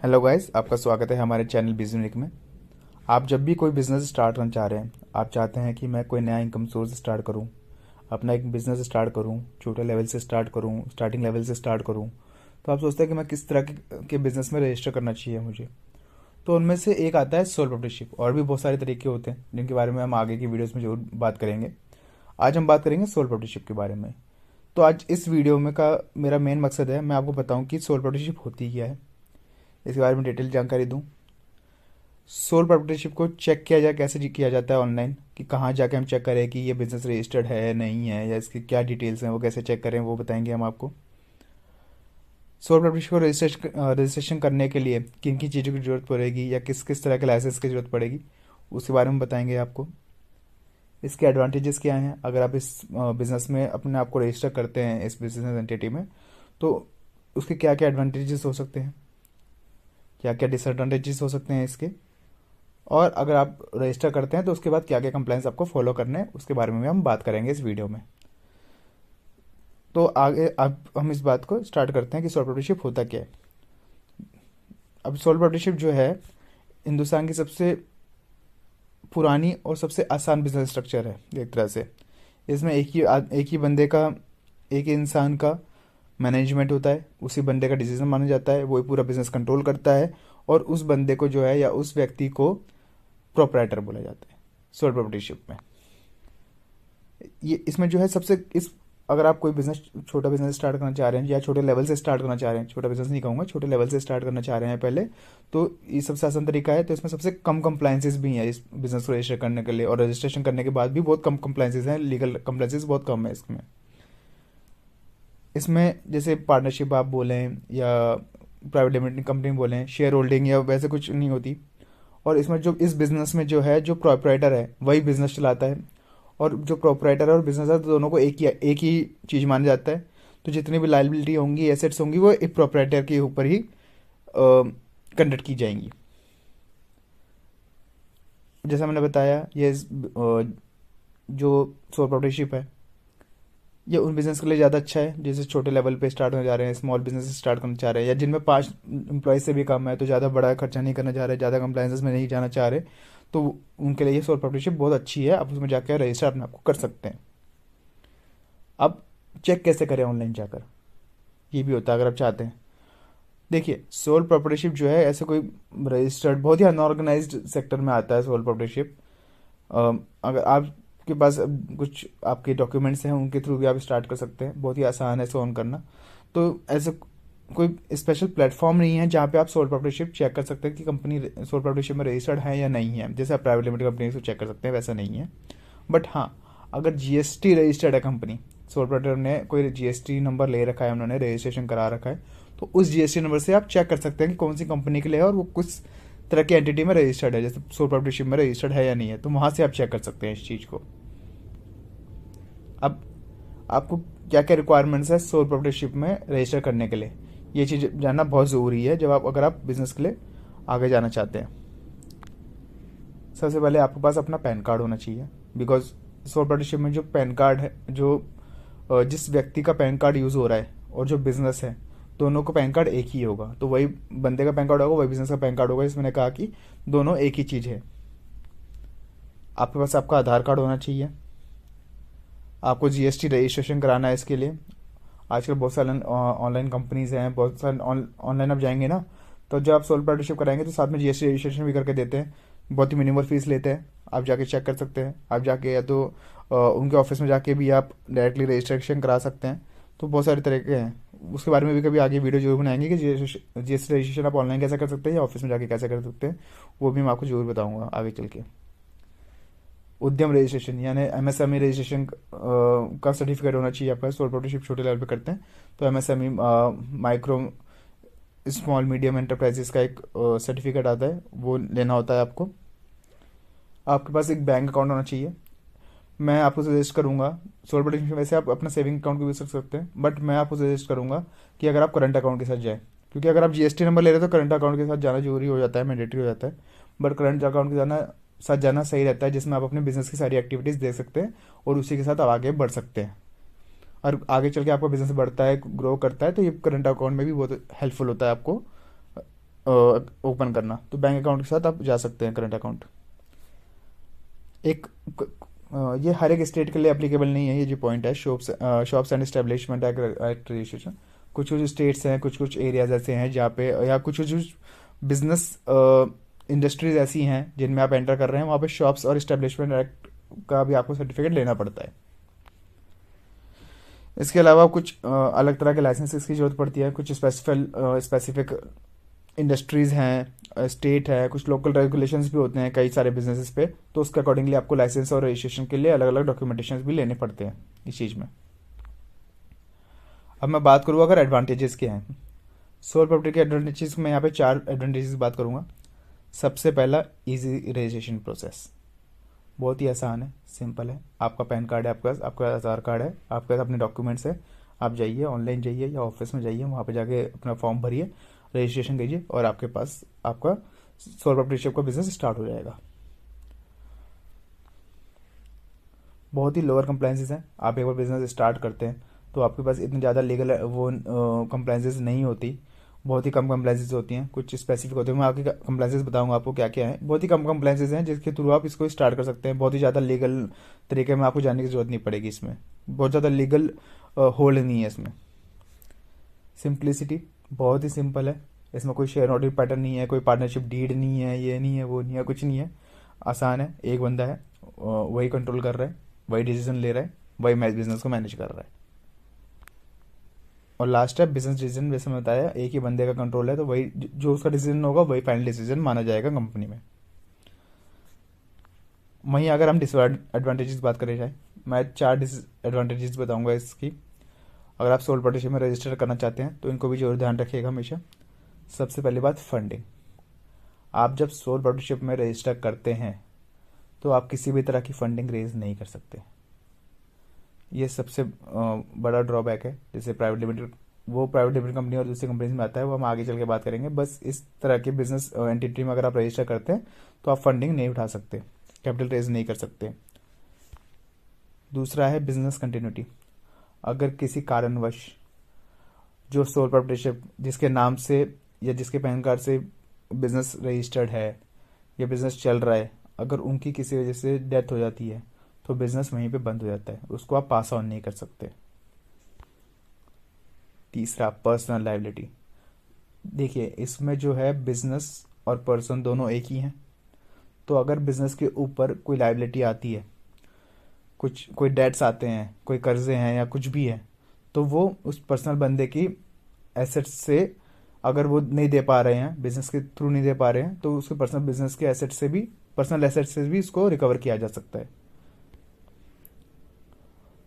Hello guys, आपका स्वागत है हमारे चैनल बिजनेस में। आप जब भी कोई बिज़नेस स्टार्ट करना चाह रहे हैं, आप चाहते हैं कि मैं कोई नया इनकम सोर्स स्टार्ट करूं, अपना एक बिज़नेस स्टार्ट करूं, छोटे लेवल से स्टार्ट करूं, स्टार्टिंग लेवल से स्टार्ट करूं, तो आप सोचते हैं कि मैं किस तरह के बिज़नेस में रजिस्टर करना चाहिए मुझे। तो उनमें से एक आता है सोल प्रोप्राइटरशिप। और भी बहुत सारे तरीके होते हैं जिनके बारे में हम आगे की वीडियोज़ में जरूर बात करेंगे। आज हम बात करेंगे सोल प्रोप्राइटरशिप के बारे में। तो आज इस वीडियो में का मेरा मेन मकसद है मैं आपको बताऊं कि सोल प्रोप्राइटरशिप होती क्या है, इसके बारे में डिटेल जानकारी दूं। सोल प्रोप्राइटरशिप को चेक किया जाए, कैसे किया जाता है ऑनलाइन, कि कहाँ जाके हम चेक करें कि ये बिज़नेस रजिस्टर्ड है नहीं है, या इसकी क्या डिटेल्स हैं, वो कैसे चेक करें वो बताएंगे हम आपको। सोल प्रोप्राइटरशिप को रजिस्ट्रेशन करने के लिए किन किन चीज़ों की ज़रूरत पड़ेगी या किस किस तरह के लाइसेंस की ज़रूरत पड़ेगी, उसके बारे में बताएंगे आपको। इसके एडवांटेजेस क्या हैं अगर आप इस बिज़नेस में अपने आप को रजिस्टर करते हैं इस बिज़नेस एंटिटी में, तो उसके क्या क्या एडवांटेजेस हो सकते हैं, क्या क्या डिसएडवांटेजेस हो सकते हैं इसके, और अगर आप रजिस्टर करते हैं तो उसके बाद क्या क्या कंप्लाइंस आपको फॉलो करने हैं उसके बारे में भी हम बात करेंगे इस वीडियो में। तो आगे अब हम इस बात को स्टार्ट करते हैं कि सोल प्रोप्राइटरशिप होता क्या है। अब सोल प्रोप्राइटरशिप जो है हिंदुस्तान की सबसे पुरानी और सबसे आसान बिजनेस स्ट्रक्चर है एक तरह से। इसमें एक ही बंदे का, एक ही इंसान का मैनेजमेंट होता है, उसी बंदे का डिसीजन माना जाता है, वही पूरा बिजनेस कंट्रोल करता है, और उस बंदे को जो है या उस व्यक्ति को प्रोपराइटर बोला जाता है सोल प्रोप्राइटरशिप में। ये इसमें जो है सबसे इस अगर आप कोई बिजनेस, छोटा बिजनेस स्टार्ट करना चाह रहे हैं या छोटे लेवल से स्टार्ट करना चाह रहे हैं, छोटा बिजनेस नहीं कहूँगा, छोटे लेवल से स्टार्ट करना चाह रहे हैं पहले, तो ये सबसे आसान तरीका है। तो इसमें सबसे कम कंप्लाइंसेस भी हैं इस बिजनेस को रजिस्टर करने के लिए, और रजिस्ट्रेशन करने के बाद भी बहुत कम कंप्लाइंसेस हैं, लीगल कंप्लाइंसेस बहुत कम है इसमें। इसमें जैसे पार्टनरशिप आप बोलें या प्राइवेट लिमिटेड कंपनी बोलें, शेयर होल्डिंग या वैसे कुछ नहीं होती। और इसमें जो इस बिजनेस में जो है जो प्रोपराइटर है वही बिजनेस चलाता है, और जो प्रोपराइटर है और बिजनेस है दोनों को एक ही चीज़ माना जाता है। तो जितनी भी लाइबिलिटी होंगी, एसेट्स होंगी, वो एक प्रोपराइटर के ऊपर ही कंडक्ट की जाएंगी। जैसा मैंने बताया, ये जो सोल प्रोप्राइटरशिप है ये उन बिजनेस के लिए ज़्यादा अच्छा है जैसे छोटे लेवल पे स्टार्ट होने जा रहे हैं, स्मॉल बिजनेस स्टार्ट करना चाह रहे हैं, या जिनमें 5 एम्प्लॉयज़ से भी कम है, तो ज़्यादा बड़ा खर्चा नहीं करना चाह रहे, ज़्यादा कंप्लाइंसेस में नहीं जाना चाह रहे, तो उनके लिए ये सोल प्रोप्राइटरशिप बहुत अच्छी है। आप उसमें जाकर रजिस्टर अपने आप को कर सकते हैं। अब चेक कैसे करें ऑनलाइन जाकर, ये भी होता है अगर आप चाहते हैं। देखिए, सोल प्रोप्राइटरशिप जो है ऐसे कोई रजिस्टर्ड, बहुत ही अनऑर्गेनाइज्ड सेक्टर में आता है सोल प्रोप्राइटरशिप। अगर आपके पास कुछ आपके डॉक्यूमेंट्स हैं उनके थ्रू भी आप स्टार्ट कर सकते हैं, बहुत ही आसान है इसे ऑन करना। तो ऐसे कोई स्पेशल प्लेटफॉर्म नहीं है जहाँ पे आप सोल प्रोप्राइटरशिप चेक कर सकते हैं कि कंपनी सोल प्रोप्राइटरशिप में रजिस्टर्ड है या नहीं है, जैसे आप प्राइवेट लिमिटेड कंपनी से चेक कर सकते हैं, वैसा नहीं है। बट हाँ, अगर जीएसटी रजिस्टर्ड है कंपनी, सोल प्रोप्राइटर ने कोई जीएसटी नंबर ले रखा है, उन्होंने रजिस्ट्रेशन करा रखा है, तो उस जीएसटी नंबर से आप चेक कर सकते हैं कि कौन सी कंपनी के लिए है और वो कुछ तरह की एंटिटी में रजिस्टर्ड है, जैसे सोल प्रोप्राइटरशिप में रजिस्टर्ड है या नहीं है, तो वहाँ से आप चेक कर सकते हैं इस चीज़ को। अब आपको क्या क्या रिक्वायरमेंट्स है सोल प्रोप्राइटरशिप में रजिस्टर करने के लिए, ये चीज़ जानना बहुत ज़रूरी है जब आप अगर आप बिज़नेस के लिए आगे जाना चाहते हैं। सबसे पहले आपके पास अपना पैन कार्ड होना चाहिए, बिकॉज सोल प्रोप्राइटरशिप में जो पैन कार्ड है, जो जिस व्यक्ति का पैन कार्ड यूज़ हो रहा है और जो बिज़नेस है, दोनों का पैन कार्ड एक ही होगा। तो वही बंदे का पैन कार्ड होगा, वही बिज़नेस का पैन कार्ड होगा, इसमें मैंने कहा कि दोनों एक ही चीज़ है। आपके पास आपका आधार कार्ड होना चाहिए। आपको जीएसटी रजिस्ट्रेशन कराना है, इसके लिए आजकल बहुत सारे ऑनलाइन कंपनीज हैं, बहुत सारे ऑनलाइन आप जाएंगे ना, तो जब आप सोल पार्टनरशिप कराएंगे तो साथ में जीएसटी रजिस्ट्रेशन भी करके देते हैं, बहुत ही मिनिमल फीस लेते हैं। आप जाके चेक कर सकते हैं, आप जाके या तो उनके ऑफिस में जाके भी आप डायरेक्टली रजिस्ट्रेशन करा सकते हैं। तो बहुत सारे तरीके हैं, उसके बारे में भी कभी आगे वीडियो जरूर बनाएंगे कि जीएसटी रजिस्ट्रेशन आप ऑनलाइन कैसे कर सकते हैं या ऑफिस में जाके कैसे कर सकते हैं, वो भी मैं आपको जरूर बताऊंगा आगे चल के। उद्यम रजिस्ट्रेशन यानी एमएसएमई रजिस्ट्रेशन का सर्टिफिकेट होना चाहिए आपका। सोल प्रोप्राइटरशिप छोटे लेवल पे करते हैं तो MSME, micro small medium enterprises का एक सर्टिफिकेट आता है, वो लेना होता है आपको। आपके पास एक बैंक अकाउंट होना चाहिए। मैं आपको सजेस्ट करूंगा, सोल प्रोप्राइटरशिप वैसे आप अपना सेविंग अकाउंट को यूज कर सकते हैं, बट मैं आपको सजेस्ट करूंगा कि अगर आप करंट अकाउंट के साथ जाए, क्योंकि अगर आप जीएसटी नंबर ले रहे हो तो करंट अकाउंट के साथ जाना जरूरी हो जाता है, मैंडेटरी हो जाता है। बट करंट अकाउंट के साथ जाना सही रहता है, जिसमें आप अपने बिजनेस की सारी एक्टिविटीज़ देख सकते हैं और उसी के साथ आप आगे बढ़ सकते हैं। और आगे चल के आपका बिजनेस बढ़ता है, ग्रो करता है, तो ये करंट अकाउंट में भी बहुत हेल्पफुल होता है आपको ओपन करना, तो बैंक अकाउंट के साथ आप जा सकते हैं करंट अकाउंट। एक ये हर एक स्टेट के लिए एप्लीकेबल नहीं है, ये जो पॉइंट है shops and establishment act registration. कुछ कुछ स्टेट्स हैं, कुछ कुछ एरियाज ऐसे हैं जहाँ पे, या कुछ कुछ बिजनेस इंडस्ट्रीज ऐसी हैं जिनमें आप एंटर कर रहे हैं, वहाँ पे शॉप्स और एस्टेब्लिशमेंट एक्ट का भी आपको सर्टिफिकेट लेना पड़ता है। इसके अलावा कुछ अलग तरह के लाइसेंसेस की जरूरत पड़ती है। कुछ स्पेसिफिक इंडस्ट्रीज़ हैं, स्टेट है, कुछ लोकल रेगुलेशंस भी होते हैं कई सारे बिजनेसेस पे, तो उसके अकॉर्डिंगली आपको लाइसेंस और रजिस्ट्रेशन के लिए अलग अलग डॉक्यूमेंटेशन भी लेने पड़ते हैं इस चीज़ में। अब मैं बात करूँ अगर एडवांटेजेस के हैं, सोल प्रॉपर्टी के एडवांटेजेस में यहाँ पे 4 एडवांटेजेस बात करूँगा। सबसे पहला, इजी रजिस्ट्रेशन प्रोसेस, बहुत ही आसान है, सिंपल है। आपका पैन कार्ड है आपके पास, आपका आधार कार्ड है आपके पास, अपने डॉक्यूमेंट्स है, आप जाइए ऑनलाइन जाइए या ऑफिस में जाइए, वहाँ पे जाके अपना फॉर्म भरिए, रजिस्ट्रेशन कीजिए और आपके पास आपका सोल प्रॉपर्टीशिप का बिजनेस स्टार्ट हो जाएगा। बहुत ही लोअर कंप्लाइंसेस हैं। आप एक बार बिजनेस स्टार्ट करते हैं तो आपके पास इतनी ज़्यादा लीगल वो कंप्लाइंसेस नहीं होती, बहुत ही कम कंप्लाइंसेस होती हैं, कुछ स्पेसिफिक होते हैं। मैं आपके कंप्लाइंसेस बताऊंगा आपको क्या क्या है। बहुत ही कम कंप्लाइंसेस हैं जिसके थ्रू आप इसको स्टार्ट कर सकते हैं। बहुत ही ज़्यादा लीगल तरीके में आपको जाने की जरूरत नहीं पड़ेगी इसमें, बहुत ज़्यादा लीगल होल्ड नहीं है इसमें। सिंप्लिसिटी, बहुत ही सिंपल है, इसमें कोई शेयर होल्डिंग पैटर्न नहीं है, कोई पार्टनरशिप डीड नहीं है, ये नहीं है वो नहीं है, कुछ नहीं है, आसान है। एक बंदा है, वही कंट्रोल कर रहा है, वही डिसीजन ले रहा है, वही बिजनेस को मैनेज कर रहा है। और लास्ट है बिजनेस डिसीजन, जैसे मैं बताया एक ही बंदे का कंट्रोल है, तो वही जो उसका डिसीजन होगा वही फाइनल डिसीजन माना जाएगा कंपनी में। वहीं अगर हम डिसएडवांटेजेस बात करें जाए, मैं 4 डिसएडवांटेजेस बताऊंगा इसकी। अगर आप सोल पार्टनरशिप में रजिस्टर करना चाहते हैं तो इनको भी जरूर ध्यान रखिएगा हमेशा। सबसे पहली बात, फंडिंग। आप जब सोल पार्टनरशिप में रजिस्टर करते हैं तो आप किसी भी तरह की फंडिंग रेज नहीं कर सकते, ये सबसे बड़ा ड्रॉबैक है। जैसे प्राइवेट लिमिटेड, वो प्राइवेट लिमिटेड कंपनी और दूसरी कंपनीज में आता है, वो हम आगे चल के बात करेंगे। बस इस तरह के बिजनेस एंटिटी में अगर आप रजिस्टर करते हैं तो आप फंडिंग नहीं उठा सकते, कैपिटल रेज नहीं कर सकते। दूसरा है बिजनेस कंटिन्यूटी। अगर किसी कारणवश जो सोल प्रोप्राइटरशिप जिसके नाम से या जिसके पैन कार्ड से बिजनेस रजिस्टर्ड है या बिजनेस चल रहा है, अगर उनकी किसी वजह से डेथ हो जाती है तो बिजनेस वहीं पे बंद हो जाता है, उसको आप पास ऑन नहीं कर सकते। तीसरा, पर्सनल लायबिलिटी। देखिए इसमें जो है बिजनेस और पर्सन दोनों एक ही हैं, तो अगर बिजनेस के ऊपर कोई लायबिलिटी आती है, कुछ कोई डेट्स आते हैं, कोई कर्जे हैं या कुछ भी है, तो वो उस पर्सनल बंदे की एसेट्स से, अगर वो नहीं दे पा रहे हैं, बिजनेस के थ्रू नहीं दे पा रहे हैं, तो उसके पर्सनल बिजनेस के एसेट से भी, पर्सनल एसेट से भी इसको रिकवर किया जा सकता है।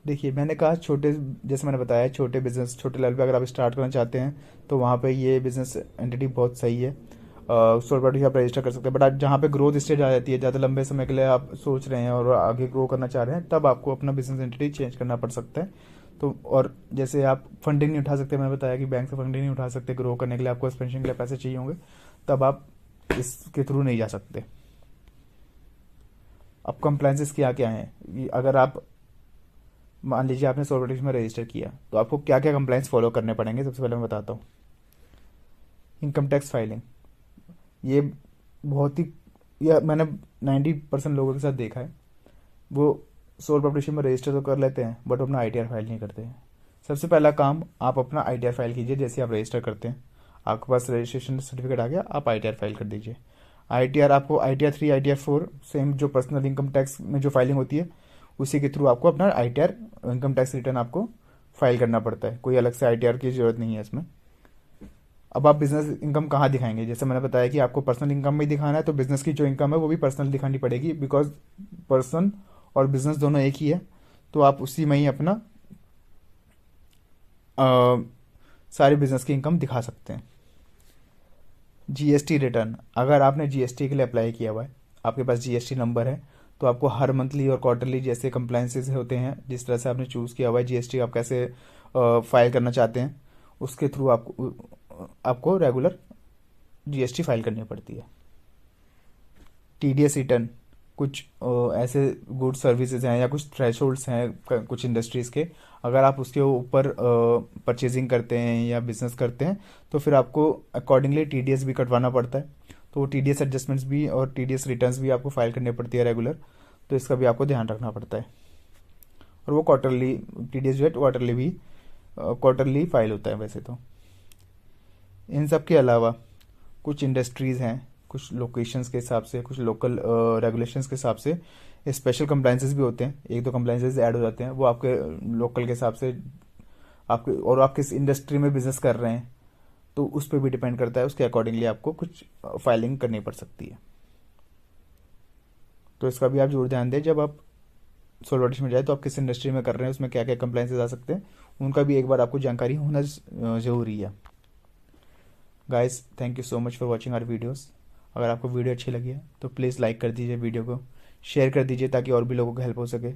देखिए मैंने कहा छोटे, जैसे मैंने बताया छोटे बिजनेस, छोटे लेवल पे अगर आप स्टार्ट करना चाहते हैं तो वहाँ पे ये बिजनेस एंटिटी बहुत सही है, सोल प्रॉपर्टी आप रजिस्टर कर सकते हैं। बट आप जहाँ पे ग्रोथ स्टेज आ जाती है, ज़्यादा लंबे समय के लिए आप सोच रहे हैं और आगे ग्रो करना चाह रहे हैं, तब आपको अपना बिजनेस एंटिटी चेंज करना पड़ सकता है। तो और जैसे आप फंडिंग नहीं उठा सकते, मैंने बताया कि बैंक से फंडिंग नहीं उठा सकते, ग्रो करने के लिए आपको एक्सपेंशन के लिए पैसे चाहिए होंगे, तब आप इसके थ्रू नहीं जा सकते। अब कंप्लाइंसेस क्या क्या हैं, अगर आप मान लीजिए आपने सोल प्रोटेक्शन में रजिस्टर किया तो आपको क्या क्या कंप्लाइंस फॉलो करने पड़ेंगे, सबसे पहले मैं बताता हूँ। इनकम टैक्स फाइलिंग, ये बहुत ही, यह मैंने 90% लोगों के साथ देखा है, वो सोल प्रोटेक्शन में रजिस्टर तो कर लेते हैं बट अपना ITR फाइल नहीं करते हैं। सबसे पहला काम, आप अपना ITR फाइल कीजिए। जैसे आप रजिस्टर करते हैं, आपके पास रजिस्ट्रेशन सर्टिफिकेट आ गया, आप ITR फाइल कर दीजिए। ITR आपको ITR 3, ITR 4 सेम जो पर्सनल इनकम टैक्स में जो फाइलिंग होती है उसी के थ्रू आपको अपना ITR इनकम टैक्स रिटर्न आपको फाइल करना पड़ता है, कोई अलग से ITR की जरूरत नहीं है इसमें। अब आप बिजनेस इनकम कहाँ दिखाएंगे, जैसे मैंने बताया कि आपको पर्सनल इनकम में दिखाना है, तो बिजनेस की जो इनकम है वो भी पर्सनल दिखानी पड़ेगी, बिकॉज पर्सन और बिजनेस दोनों एक ही है, तो आप उसी में ही अपना सारी बिजनेस की इनकम दिखा सकते हैं। GST रिटर्न, अगर आपने GST के लिए अप्लाई किया हुआ है, आपके पास GST नंबर है, तो आपको हर मंथली और क्वार्टरली जैसे कंप्लाइंसेस होते हैं, जिस तरह से आपने चूज़ किया हुआ है GST आप कैसे फाइल करना चाहते हैं, उसके थ्रू आपको रेगुलर GST फाइल करनी पड़ती है। TDS रिटर्न, कुछ ऐसे गुड सर्विसेज हैं या कुछ थ्रेशोल्ड्स हैं कुछ इंडस्ट्रीज़ के, अगर आप उसके ऊपर परचेजिंग करते हैं या बिजनेस करते हैं तो फिर आपको अकॉर्डिंगली टीडीएस भी कटवाना पड़ता है। तो वो टीडीएस एडजस्टमेंट्स भी और टीडीएस रिटर्न्स भी आपको फाइल करनी पड़ती है रेगुलर, तो इसका भी आपको ध्यान रखना पड़ता है। और वो क्वार्टरली टीडीएस जो है क्वार्टरली भी क्वार्टरली फाइल होता है वैसे तो। इन सब के अलावा कुछ इंडस्ट्रीज़ हैं, कुछ लोकेशंस के हिसाब से, कुछ लोकल रेगुलेशंस के हिसाब से स्पेशल कंप्लाइंसेस भी होते हैं, एक दो कंप्लाइंसेस ऐड हो जाते हैं, वो आपके लोकल के हिसाब से आपके, और आप किस इंडस्ट्री में बिजनेस कर रहे हैं तो उस पर भी डिपेंड करता है, उसके अकॉर्डिंगली आपको कुछ फाइलिंग करनी पड़ सकती है। तो इसका भी आप जरूर ध्यान दें जब आप सोल ऑडिशन में जाए, तो आप किस इंडस्ट्री में कर रहे हैं, उसमें क्या क्या कंप्लाइंसेस आ सकते हैं, उनका भी एक बार आपको जानकारी होना जरूरी है। Guys, thank you so much for watching our videos. अगर आपको वीडियो अच्छी लगी है तो प्लीज़ लाइक कर दीजिए, वीडियो को शेयर कर दीजिए ताकि और भी लोगों को हेल्प हो सके।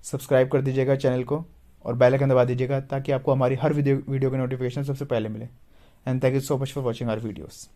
सब्सक्राइब कर दीजिएगा चैनल को और बेल आइकन दबा दीजिएगा ताकि आपको हमारी हर वीडियो की नोटिफिकेशन सबसे पहले मिले। And thank you so much for watching our videos.